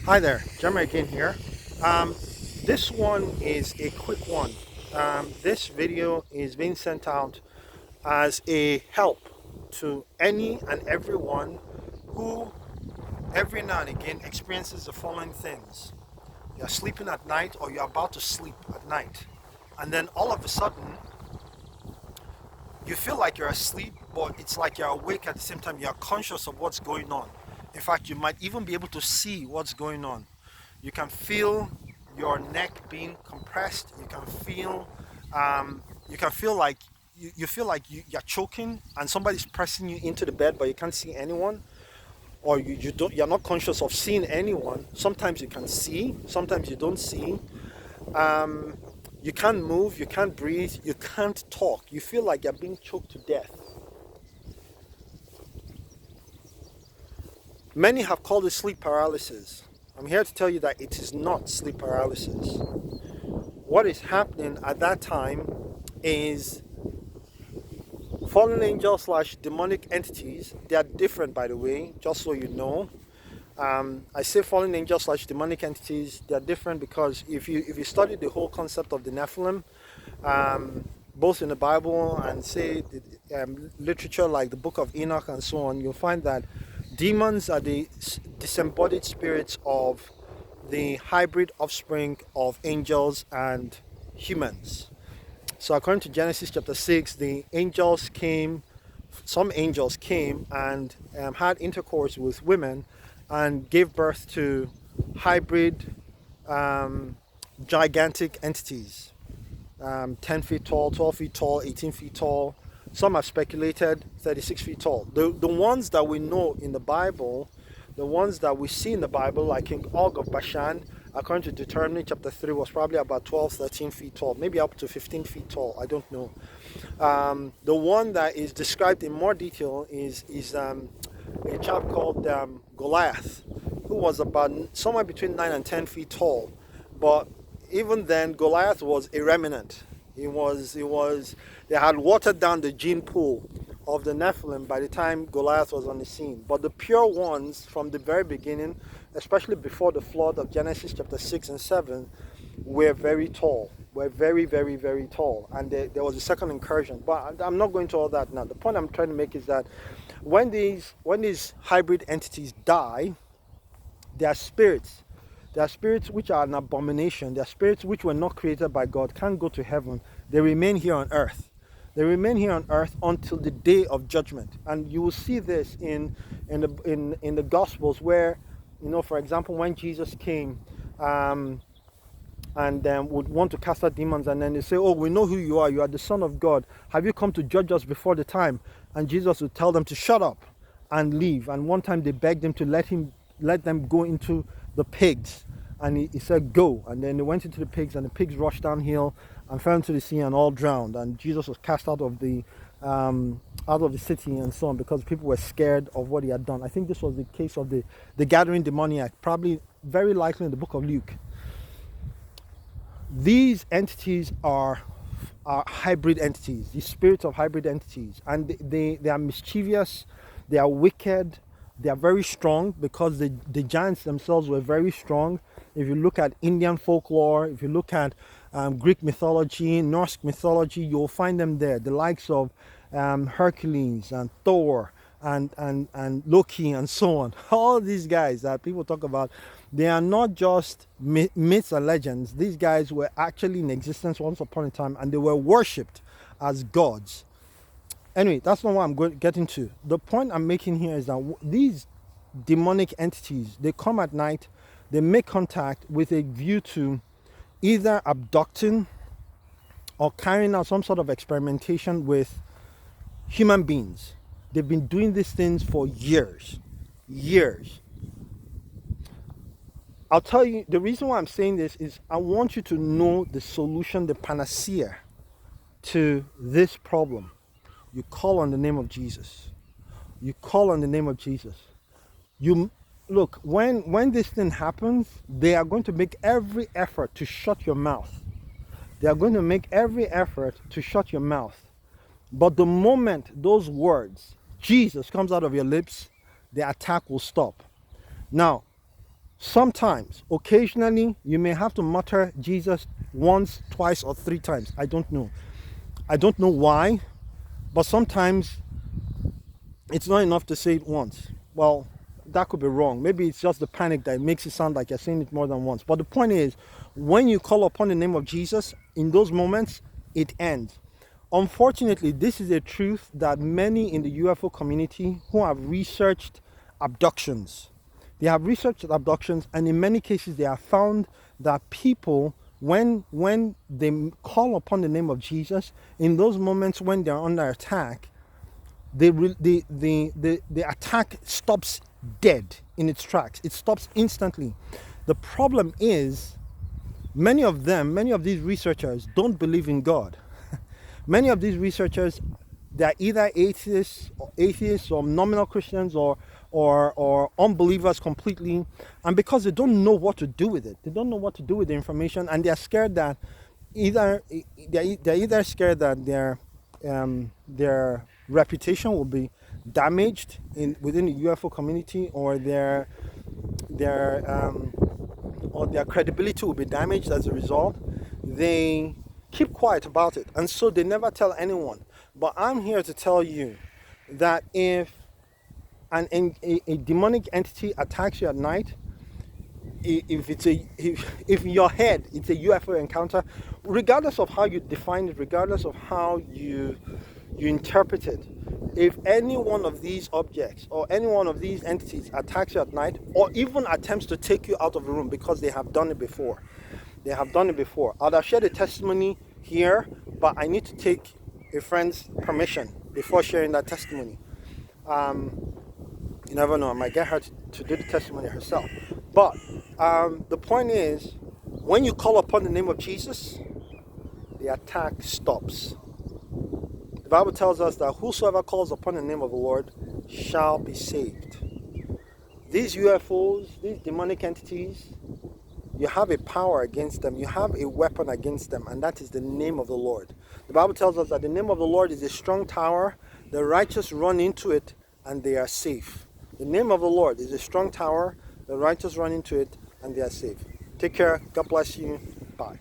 Hi there, Jeremy again here. Um, this one is a quick one. This video is being sent out as a help to any and everyone who every now and again experiences the following things. You're sleeping at night or you're about to sleep at night. And then all of a sudden, you feel like you're asleep, but it's like you're awake at the same time. You're conscious of what's going on. In fact, you might even be able to see what's going on. You can feel your neck being compressed. You can feel like you feel like you're choking and somebody's pressing you into the bed, but you can't see anyone, or you're not conscious of seeing anyone. Sometimes you can see, sometimes you don't see. Um, you can't move, you can't breathe, you can't talk. You feel like you're being choked to death. Many have called it sleep paralysis. I'm here to tell you that it is not sleep paralysis. What is happening at that time is fallen angels slash demonic entities. They are different, by the way, just so you know. I say fallen angels slash demonic entities. They are different because if you study the whole concept of the Nephilim, both in the Bible and say literature like the Book of Enoch and so on, you'll find that demons are the disembodied spirits of the hybrid offspring of angels and humans. So according to Genesis chapter 6, some angels came and had intercourse with women and gave birth to hybrid gigantic entities, 10 feet tall, 12 feet tall, 18 feet tall. Some have speculated 36 feet tall. The ones that we know in the Bible, the ones that we see in the Bible, like King Og of Bashan, according to Deuteronomy chapter 3, was probably about 12, 13 feet tall, maybe up to 15 feet tall. I don't know. The one that is described in more detail is a chap called Goliath, who was about somewhere between 9 and 10 feet tall. But even then, Goliath was a remnant. They had watered down the gene pool of the Nephilim by the time Goliath was on the scene. But the pure ones from the very beginning, especially before the flood of Genesis chapter 6 and 7, were very tall. Were very, very, very tall. And there was a second incursion. But I'm not going to all that now. The point I'm trying to make is that when these hybrid entities die, they are spirits. They are spirits which are an abomination. They are spirits which were not created by God, can't go to heaven. They remain here on earth. They remain here on earth until the day of judgment. And you will see this in the Gospels where, for example, when Jesus came and would want to cast out demons, and then they say, oh, we know who you are the Son of God. Have you come to judge us before the time? And Jesus would tell them to shut up and leave. And one time they begged him to let them go into the pigs, and he said go, and then they went into the pigs, and the pigs rushed downhill and fell into the sea and all drowned, and Jesus was cast out of the city and so on, because people were scared of what he had done. I think this was the case of the gathering demoniac, probably very likely in the book of Luke. These entities are hybrid entities, the spirits of hybrid entities, and they are mischievous, they are wicked, they are very strong, because the giants themselves were very strong. If you look at Indian folklore, if you look at Greek mythology, Norse mythology, you'll find them there. The likes of Hercules and Thor and Loki and so on. All these guys that people talk about, they are not just myths and legends. These guys were actually in existence once upon a time, and they were worshipped as gods. Anyway, that's not what I'm getting to. The point I'm making here is that these demonic entities, they come at night, they make contact with a view to either abducting or carrying out some sort of experimentation with human beings. They've been doing these things for years. I'll tell you, the reason why I'm saying this is I want you to know the solution, the panacea to this problem. You call on the name of Jesus. You call on the name of Jesus. You look, when this thing happens, they are going to make every effort to shut your mouth. They are going to make every effort to shut your mouth. But the moment those words, Jesus, comes out of your lips, the attack will stop. Now, Sometimes, occasionally, you may have to mutter Jesus once, twice, or 3 times. I don't know. I don't know why, but sometimes it's not enough to say it once. Well, that could be wrong. Maybe it's just the panic that makes it sound like you're saying it more than once. But the point is, when you call upon the name of Jesus, in those moments, it ends. Unfortunately, this is a truth that many in the UFO community who have researched abductions, they have researched abductions, and in many cases, they have found that people, when they call upon the name of Jesus, in those moments when they're under attack, the attack stops dead in its tracks. It stops instantly. The problem is, many of these researchers don't believe in God. Many of these researchers, they're either atheists or nominal Christians or unbelievers completely, and because they don't know what to do with it, they don't know what to do with the information, and they're scared that they're either scared that their reputation will be damaged within the UFO community, or their credibility will be damaged as a result. They keep quiet about it, and so they never tell anyone. But I'm here to tell you that if a demonic entity attacks you at night, if in your head it's a UFO encounter, regardless of how you define it, regardless of how you interpret it, if any one of these objects or any one of these entities attacks you at night, or even attempts to take you out of the room, because they have done it before, I'd have shared a testimony here, but I need to take a friend's permission before sharing that testimony. You never know, I might get her to do the testimony herself. But the point is, when you call upon the name of Jesus, the attack stops. The Bible tells us that whosoever calls upon the name of the Lord shall be saved. These UFOs, these demonic entities, you have a power against them. You have a weapon against them, and that is the name of the Lord. The Bible tells us that the name of the Lord is a strong tower. The righteous run into it, and they are safe. The name of the Lord is a strong tower. The righteous run into it, and they are safe. Take care. God bless you. Bye.